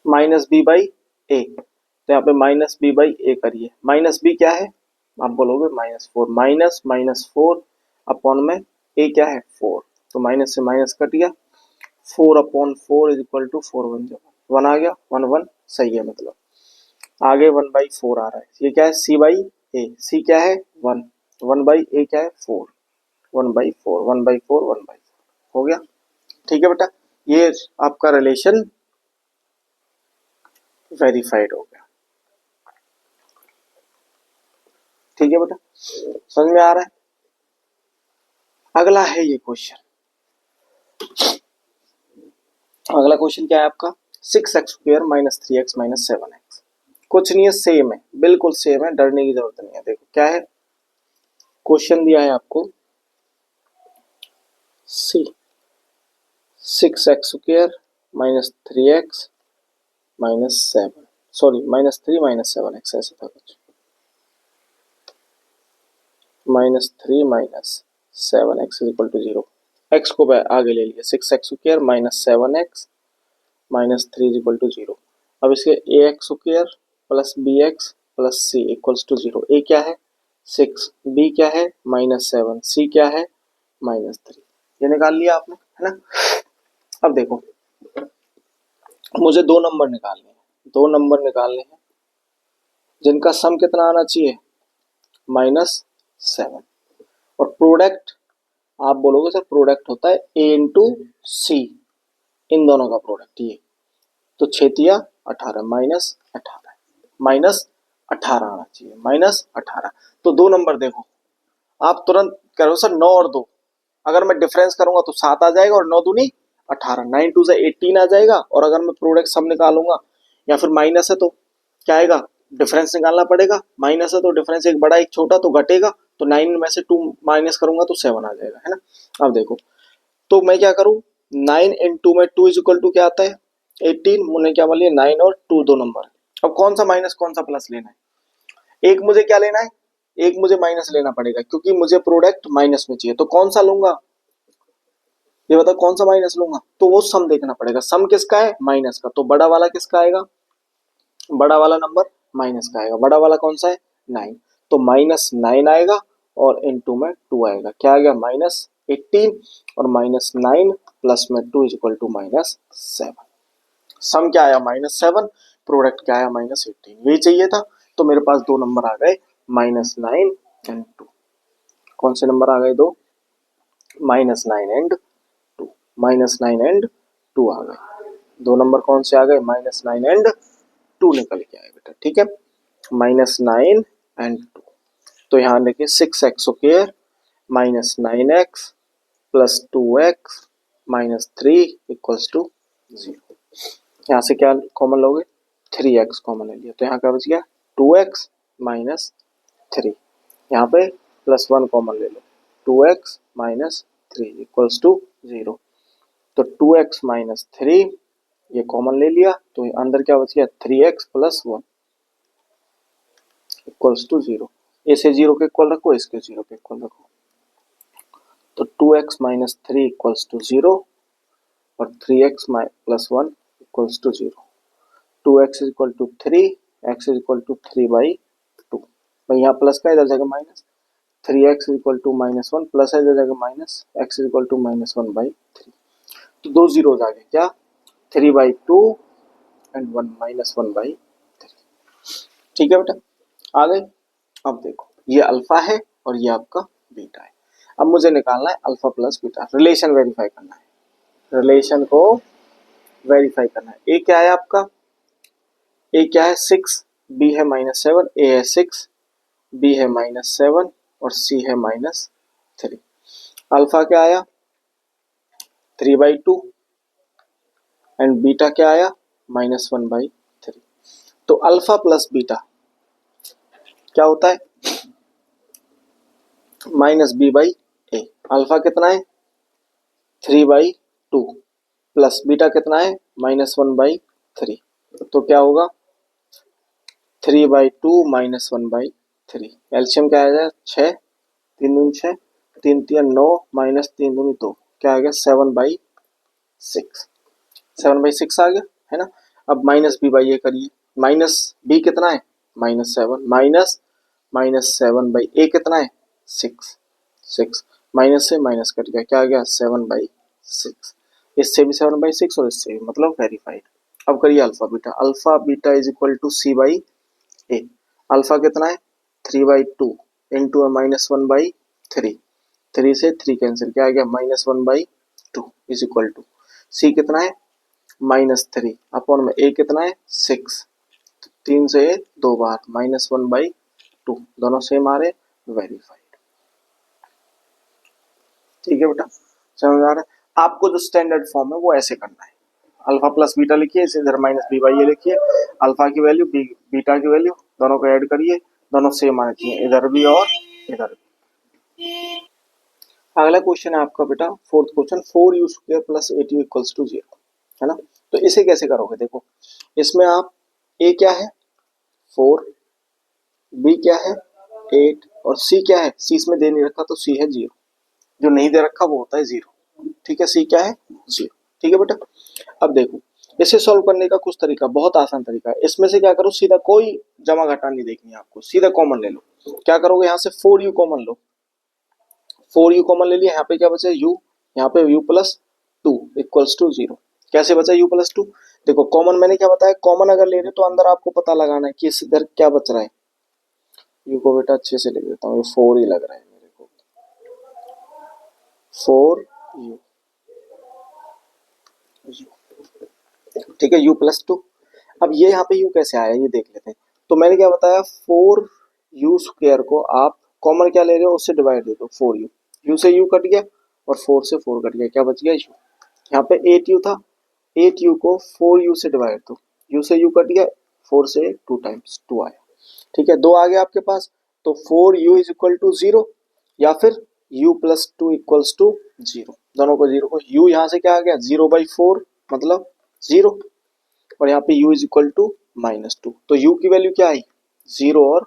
माइनस बी बाई ए, तो यहाँ पे माइनस बी बाई ए करिए, माइनस बी क्या है, आप बोलोगे minus four, minus minus four upon में ए क्या है फोर, तो माइनस से माइनस कट गया, four upon four is equal to four one जा वन आ गया, वन वन सही है, मतलब आगे वन बाई फोर आ रहा है, ये क्या है सी बाई ए, सी क्या है वन, वन बाई ए क्या है four, one by four, one by four, one by four हो गया। ठीक है बेटा, ये आपका रिलेशन वेरीफाइड हो गया। ठीक है बेटा, समझ में आ रहा है? अगला है ये क्वेश्चन, अगला क्वेश्चन क्या है आपका, six x square minus three x minus seven x. कुछ नहीं है, सेम है, बिल्कुल सेम है, डरने की जरूरत नहीं है। देखो क्या है, क्वेश्चन दिया है आपको, c six x square minus three x minus seven, sorry minus three minus seven x, ऐसा था कुछ, minus three minus seven x is equal to zero. X को आगे ले लिया, six x square minus seven x minus three is equal to zero. अब इसके a x square plus b x plus c equals to zero. A क्या है six, B क्या है माइनस सेवन, सी क्या है माइनस थ्री, ये निकाल लिया आपने, है ना। अब देखो मुझे दो नंबर निकालने हैं, दो नंबर निकालने हैं जिनका सम कितना आना चाहिए, माइनस सेवन, और प्रोडक्ट आप बोलोगे सर प्रोडक्ट होता है ए इंटू सी, इन दोनों का प्रोडक्ट ये, तो छेतिया अठारह, माइनस अठारह, माइनस अठारह आना चाहिए, माइनस अठारह। तो दो नंबर देखो, आप तुरंत करो सर नौ और दो, अगर मैं डिफरेंस करूंगा तो सात आ जाएगा, और नौ दूनी अठारह, नाइन टू से एटीन आ जाएगा, और अगर मैं प्रोडक्ट सम निकालूंगा या फिर माइनस है तो क्या आएगा, डिफरेंस निकालना पड़ेगा, माइनस है तो डिफरेंस एक बड़ा एक छोटा तो घटेगा, तो नाइन में से टू माइनस करूंगा तो सेवन आ जाएगा, है ना। अब देखो तो मैं क्या करूं, नाइन इन टू में टू इज इक्वल टू क्या आता है 18, मुझे क्या मान लिया नाइन और टू दो नंबर। अब कौन सा माइनस कौन सा प्लस लेना है, एक मुझे क्या लेना है, एक मुझे माइनस लेना पड़ेगा, क्योंकि मुझे प्रोडक्ट माइनस में चाहिए, तो कौन सा लूंगा, ये बताओ कौन सा माइनस लूंगा, तो वो सम देखना पड़ेगा, सम किसका है माइनस का, तो बड़ा वाला किसका आएगा बड़ा वाला नंबर माइनस का आएगा, बड़ा वाला कौन सा है 9, तो -9 आएगा और इनटू में 2 आएगा, क्या आ गया -18 और -9 प्लस में 2 इज इक्वल टू -7। सम क्या आया -7, प्रोडक्ट क्या आया -18, यही चाहिए था। तो मेरे पास दो नंबर आ गए -9 एंड 2। कौन से नंबर आ गए दो, -9 एंड 2, -9 एंड 2 आ गए। दो नंबर कौन से आ गए, -9 एंड 2 निकल के आए बेटा, ठीक है, -9 एंड 2। तो यहाँ देखिए 6x square -9x plus 2x -3 equals to 0। यहाँ से क्या कॉमन लोगे, 3x कॉमन ले लिया, तो यहाँ क्या बच गया 2x -3। यहाँ पे +1 कॉमन ले लो, 2x -3 इक्वल्स टू 0। तो 2x -3 ये कॉमन ले लिया, तो अंदर क्या बच गया 3x + 1 इक्वल्स टू 0। इसे 0 के इक्वल रखो, इसके 0 के इक्वल रखो, तो 2x -3 इक्वल्स टू 0 और 3x + 1 equals to 0। 2x equal to 3, x equal to 3/2। भाई यहाँ प्लस का इधर जाएगा minus, 3x equal to -1 plus है इधर जाएगा माइनस, x इक्वल टू -1/3। तो दो जीरोज आ गए, क्या 3/2 एंड 1 -1/3। ठीक है बेटा, आ गए। अब देखो ये अल्फा है और ये आपका बीटा है। अब मुझे निकालना है alpha plus beta, relation verify करना है, रिलेशन को वेरीफाई करना है। ए क्या है आपका, ए क्या है 6, बी है -7, ए है 6, बी है -7 और सी है -3। अल्फा क्या आया 3/2 एंड बीटा क्या आया -1/3। तो अल्फा प्लस बीटा क्या होता है -b/a। अल्फा कितना है 3/2 प्लस बीटा कितना है -1/3। तो क्या होगा 3/2 -1/3। एलसीएम क्या आएगा 6, 3 दूनी 6, 3 3 9 -3 दूनी 2, क्या आ गया 7/6। 7/6 आ गया है ना। अब -b/a करिए, माइनस बी कितना है -7 -7/a कितना है 6, 6 माइनस से माइनस कट गया, क्या आ गया 7/6। इससे भी 7/6 और इससे भी, मतलब वेरीफाइड। अब करिए alpha beta is equal to c/a। Alpha कितना है 3/2 इंटू -1/3, 3 से 3 कैंसिल, क्या आ गया -1/2 इज इक्वल टू सी कितना है -3 अपॉन में ए कितना है 6, 3 से 2 बार -1/2, दोनों सेम आ रहे, वेरीफाइड। ठीक है बेटा, समझ आ रहा है। आपको जो स्टैंडर्ड फॉर्म है वो ऐसे करना है, अल्फा प्लस बीटा लिखिए, इसे इधर -b/a लिखिए, अल्फा की वैल्यू बीटा की वैल्यू दोनों को ऐड करिए, दोनों सेम आने चाहिए, इधर भी और इधर भी। अगला क्वेश्चन है आपका बेटा fourth question, 4u² plus 8u equals to 0, है ना। तो इसे कैसे करोगे, देखो इसमें आप ए क्या है 4, बी क्या है 8 और सी क्या है, सी इसमें दे नहीं रखा तो सी है 0, जो नहीं दे रखा वो होता है 0। ठीक है, सी क्या है 0। ठीक है बेटा, अब देखो इसे सॉल्व करने का कुछ तरीका, बहुत आसान तरीका है। इसमें से क्या करो, सीधा कोई जमा घटा नहीं देखनी है आपको, सीधा कॉमन ले लो। क्या करोगे, यहाँ से 4u कॉमन लो, 4u कॉमन ले लिया, यहाँ पे क्या बचा u, यहाँ पे u प्लस 2 इक्वल्स टू 0। कैसे बचा u प्लस 2, देखो कॉमन मैंने क्या बताया, कॉमन अगर ले रहे तो अंदर आपको पता लगाना है कि इस इधर क्या बच रहा है। u को बेटा अच्छे से लिख देता हूँ, ये 4 ही लग रहा है मेरे को, 4u, ठीक है u प्लस 2। अब ये यहाँ पे u कैसे आया ये देख लेते हैं। तो मैंने क्या बताया 4u² को आप कॉमन क्या ले रहे हो, उससे डिवाइड दे दो 4u, u से u कट गया और 4 से 4 कट गया, क्या बच गया u। यहाँ पे 8u था, 8u को 4u से डिवाइड दो, u से u कट गया, 4 से 2 टाइम्स 2 आया। ठीक है, 2 आ गया आपके पास, तो 4u इज इक्वल टू 0 या फिर u प्लस 2 इक्वल्स टू 0, दोनों को 0 को, u यहाँ से क्या आ गया 0/4 मतलब 0, और यहाँ पे u इज इक्वल टू -2, तो u की वैल्यू क्या आई 0 और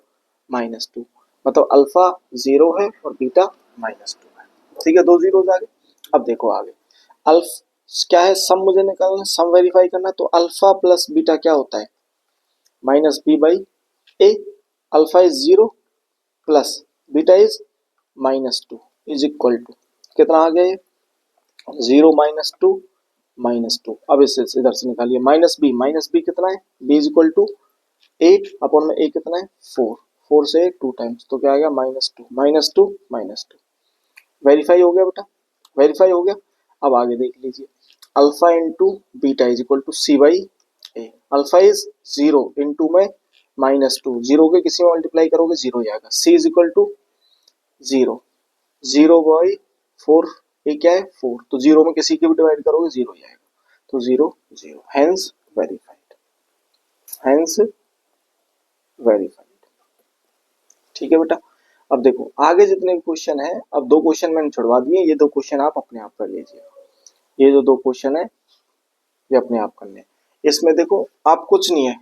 -2, मतलब अल्फा 0 है और बीटा -2 है। ठीक है, दो जीरो आ गए। अब देखो आगे क्या है, सम मुझे निकालना, सम वेरीफाई करना, तो अल्फा प्लस बीटा क्या होता है minus b by a, alpha is 0 plus beta is -2 is equal to कितना आ गया ये 0 -2 अब इसे इधर से निकालिए माइनस बी कितना है b is equal to 8 upon में ए कितना है 4 से 2 टाइम्स तो क्या आ गया -2 वेरीफाई हो गया बेटा, वेरीफाई हो गया। अब आगे देख लीजिए alpha into beta is equal to c by a, alpha is 0 into में -2 0 के किसी में मल्टीप्लाई करोगे 0 जाएगा, सी इज इक्वल टू 0 बाई 4 ये क्या है 4 तो 0 में किसी के भी डिवाइड करोगे 0 जाएगा तो 0 हेंस वेरीफाइड। ठीक है बेटा। अब देखो आगे जितने भी क्वेश्चन है, अब 2 क्वेश्चन मैंने छुड़वा दिए, ये 2 क्वेश्चन आप अपने आप कर लीजिए। ये जो 2 क्वेश्चन है ये अपने आप करने हैं। इसमें देखो आप कुछ नहीं है,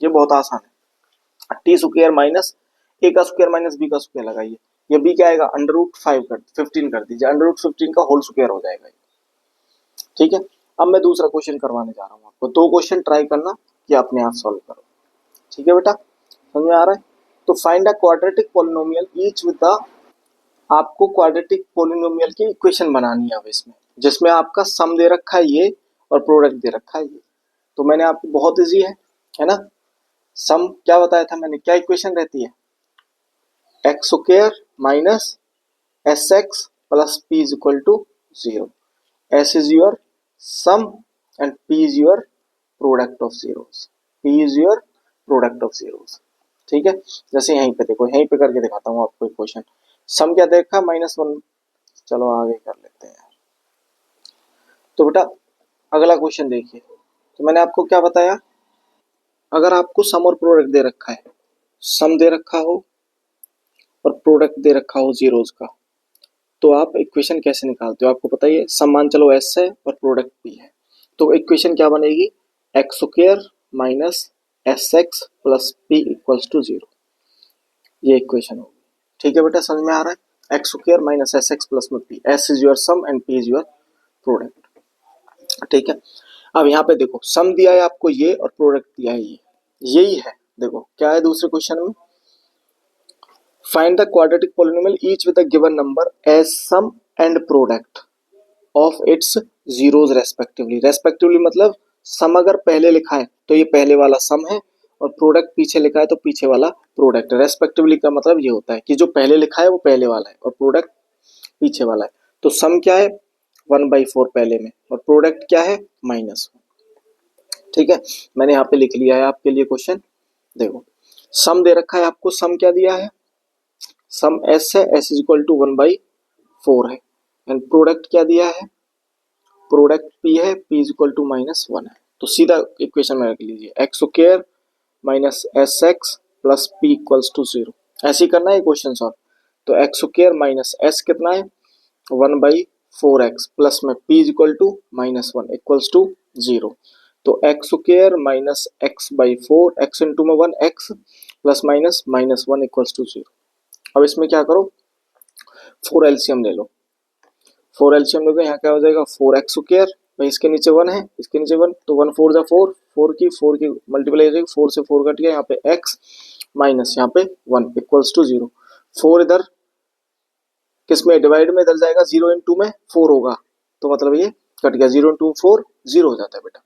ये बहुत आसान है, टी स्क्वायर माइनस ए का स्क्वायर माइनस बी का स्क्वायर लगाइए, ये बी क्या आएगा √5 कर 15 कर दीजिए, √15 का होल स्क्वायर हो जाएगा। ठीक है। अब मैं दूसरा क्वेश्चन करवाने जा रहा हूँ आपको, 2 क्वेश्चन ट्राई करना कि अपने आप सॉल्व करो। ठीक है बेटा, समझ में आ रहा है? तो find a quadratic polynomial each with the, आपको क्वाड्रेटिक पॉलिनोमियल की इक्वेशन बनानी है अब इसमें, जिसमें आपका सम दे रखा है ये और प्रोडक्ट दे रखा है ये। तो मैंने आपको बहुत इजी है ना, सम क्या बताया था मैंने, क्या इक्वेशन रहती है x square minus s x plus p is equal to 0, s is your sum and p is your product of zeros, p is your product of zeros. ठीक है। जैसे यहीं पे देखो, यहीं पे करके दिखाता हूँ आपको क्वेश्चन, सम क्या देखा -1, चलो आगे कर लेते हैं। तो बेटा अगला क्वेश्चन देखिए, तो मैंने आपको क्या बताया, अगर आपको सम और प्रोडक्ट दे रखा है, सम दे रखा हो और प्रोडक्ट दे रखा हो जीरोस का, तो आप इक्वेशन कैसे निकालते हो? आपको पता ही है, सम मान चलो एस है और प्रोडक्ट पी है, तो इक्वेशन क्या बनेगी x square minus s x plus p equals to 0, ये इक्वेशन होगी। ठीक है बेटा, समझ में आ रहा है? X square minus s x plus में p, s is your sum and p is your product. ठीक है। अब यहाँ पे देखो सम दिया है आपको ये और प्रोडक्ट दिया है ये, यही है। देखो क्या है दूसरे क्वेश्चन में, find the quadratic polynomial each with the given number as sum and product of its zeros respectively मतलब सम अगर पहले लिखा है तो ये पहले वाला सम है और प्रोडक्ट पीछे लिखा है तो पीछे वाला प्रोडक्ट। रेस्पेक्टिवली का मतलब ये होता है कि जो पहले लिखा है वो पहले वाला है और प्रोडक्ट पीछे वाला है। तो सम क्या है 1/4 पहले में और प्रोडक्ट क्या है -1। ठीक है, मैंने यहाँ पे लिख लिया है आपके लिए क्वेश्चन। देखो सम दे रखा है आपको, सम क्या दिया है, सम एस है, एस इज इक्वल टू 1/4 है, एंड प्रोडक्ट क्या दिया है, प्रोडक्ट पी है, पी इज इक्वल टू -1 है। तो सीधा इक्वेशन में रख लीजिए x square minus s x plus p equals to 0, ऐसे ही करना है क्वेश्चन सॉल्व। तो एक्स स्क्वायर माइनस एस कितना है 1/4x प्लस में p is equal to -1 equals to 0। तो x square minus x/4 x into में 1 x plus minus -1 equals to 0। अब इसमें क्या करो 4 एलसीएम ले लो, 4 एलसीएम लोगे यहाँ क्या हो जाएगा 4x स्क्वायर, भाई इसके नीचे 1 है इसके नीचे 1 तो 1 4 जा 4, 4 की मल्टीप्लाई हो जाएगी, 4 से 4 कट गया, यहाँ पे x माइनस यहाँ पे 1 इक्वल्स टू 0। 4 इधर किसमें डिवाइड में इधर जाएगा 0 इंटू में 4 होगा तो मतलब ये कट गया, 0 इंटू 4 0 हो जाता है बेटा।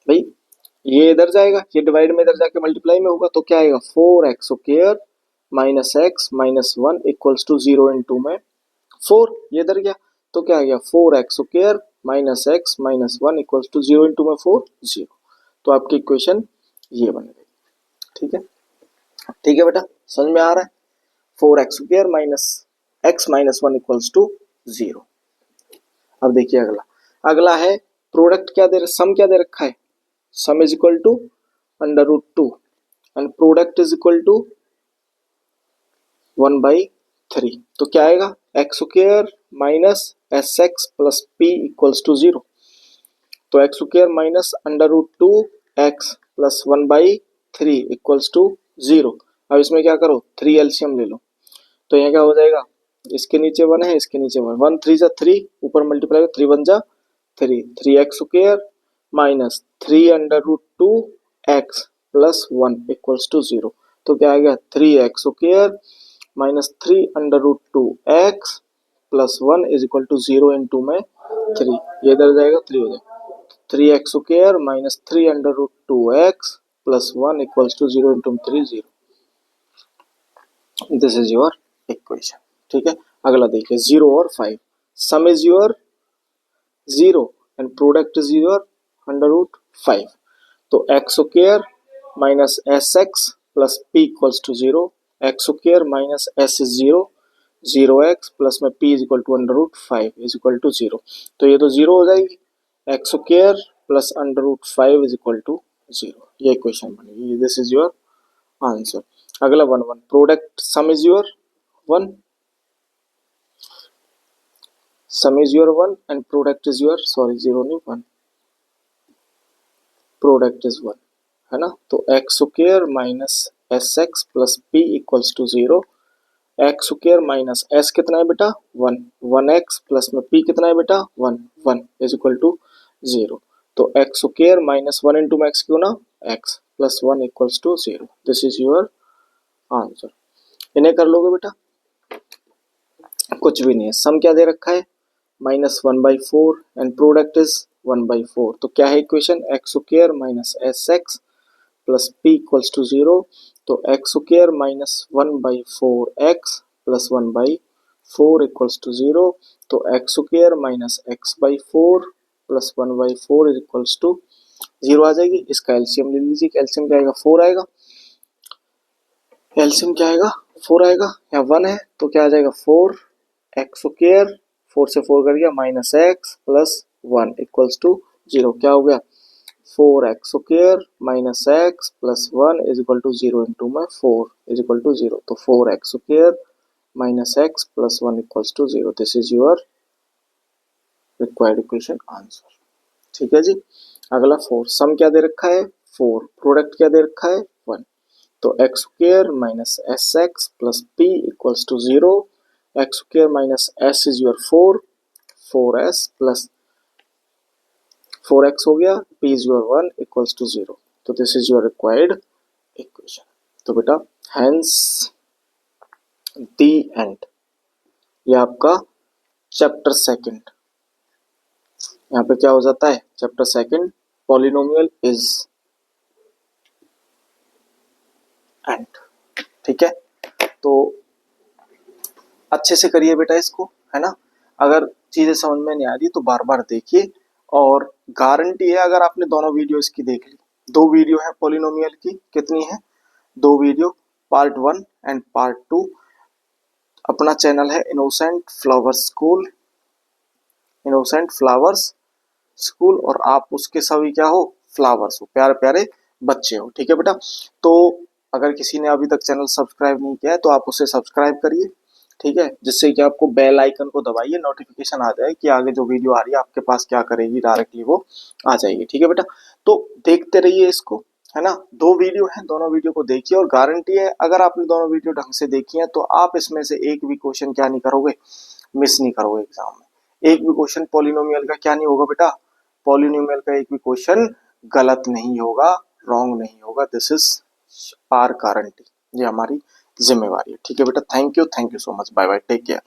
भाई ये इधर जाएगा, ये डिवाइड में इधर जाके मल्टीप्लाई में होगा तो क्या आएगा 4x square minus x minus 1 equals to 0 into में 4, ये इधर गया तो क्या आ गया 4x square minus x minus 1 equals to 0 into में 4 0। तो आपकी इक्वेशन ये बन गई। ठीक है, ठीक है बेटा, समझ में आ रहा है? 4x square minus x minus 1 equals to 0। अब देखिए अगला है प्रोडक्ट क्या दे, सम क्या दे रखा है, sum is equal to √2 and product is equal to 1/3। तो क्या आएगा x square minus s x plus p equals to 0। तो x square minus √2x plus 1/3 equals to 0। अब इसमें क्या करो 3 एलसीएम ले लो, तो यहाँ क्या हो जाएगा, इसके नीचे 1 है इसके नीचे 1, 1 3 जा 3 ऊपर मल्टीप्लाई 3 1 जा 3, 3x square minus 3 √2x plus 1 equals to 0। तो क्या आ गया 3x² minus 3 under root 2x plus 1 is equal to 0 into में 3, ये इधर जाएगा 3 हो जाएगा 3x² minus 3 under root 2x plus 1 equals to 0 into 3 0। This is your equation. ठीक है, अगला देखिए 0 और 5। Sum is your 0 and product is your under root 5। तो x² minus sx plus p equals to 0, x² minus s is 0, 0x plus में p is equal to under root 5 is equal to 0। तो ये तो 0 हो जाएगी, x² plus under root 5 is equal to 0, ये equation बनेगी। This is your answer. अगला 1 1, product sum is your 1, sum is your 1 and product is your 0 नहीं 1, product is 1 है ना। तो x² minus sx plus p equals to 0, x² minus s कितना है बेटा 1, 1x प्लस में p कितना है बेटा 1, 1 इज इक्वल टू 0। तो x² माइनस 1 इंटू में x क्यों ना x plus 1 equals to 0। This is your answer. इन्हें कर लोगे बेटा, कुछ भी नहीं है। सम क्या दे रखा है -1/4 एंड प्रोडक्ट इज 1/4। तो क्या है equation, x² minus sx plus p equals to 0। तो x² minus 1/4x plus 1/4 equals to 0। तो x² minus x/4 plus 1/4 is equals to 0 आ जाएगी। इसका एलसीएम ले लीजिए, एलसीएम क्या आएगा 4 आएगा, एलसीएम क्या आएगा 4 आएगा, यहाँ 1 है तो क्या आ जाएगा 4, x² 4 से 4 कर गया minus x plus 1 equals to 0। क्या हो गया 4x² minus x plus 1 is equal to 0 into में 4 इज इक्वल टू 0। तो 4x² minus x plus 1 equals to 0। This is your required equation answer. ठीक है जी। अगला 4, सम क्या दे रखा है 4, प्रोडक्ट क्या दे रखा है 1। तो x² minus sx plus p equals to 0, x² minus s is your 4, 4s plus 4x हो गया, p is your 1 equals to 0। तो this is your required equation. तो बेटा हेंस द एंड, ये आपका चैप्टर सेकंड, यहाँ पे क्या हो जाता है chapter second polynomial is and. ठीक है, तो अच्छे से करिए बेटा इसको, है ना। अगर चीजें समझ में नहीं आ रही तो बार बार देखिए, और गारंटी है अगर आपने दोनों वीडियो इसकी देख ली, 2 वीडियो है पॉलिनोमियल की, कितनी है 2 वीडियो, पार्ट 1 एंड पार्ट 2। अपना चैनल है innocent flowers school, innocent flowers school, और आप उसके सभी क्या हो फ्लावर्स हो, प्यारे प्यारे बच्चे हो। ठीक है बेटा, तो अगर किसी ने अभी तक चैनल सब्सक्राइब नहीं किया है तो आप उसे सब्सक्राइब करिए, ठीक है, जिससे कि आपको बेल आइकन को दबाइए, नोटिफिकेशन आ जाए कि आगे जो वीडियो आ रही है आपके पास क्या करेगी, डायरेक्टली वो आ जाएगी। ठीक है बेटा, तो देखते रहिए इसको, है ना। 2 वीडियो है, दोनों वीडियो को देखिए, और गारंटी है अगर आपने दोनों वीडियो ढंग से देखी है तो आप इसमें से एक भी क्वेश्चन क्या नहीं करोगे, मिस नहीं करोगे एग्जाम में। एक भी क्वेश्चन पॉलिनोमियल का क्या नहीं होगा बेटा, पॉलिनोमियल का एक भी क्वेश्चन गलत नहीं होगा, रॉन्ग नहीं होगा। दिस इज आवर गारंटी, ये हमारी जिम्मेवारी है। ठीक है बेटा, thank you so much, bye bye, take care.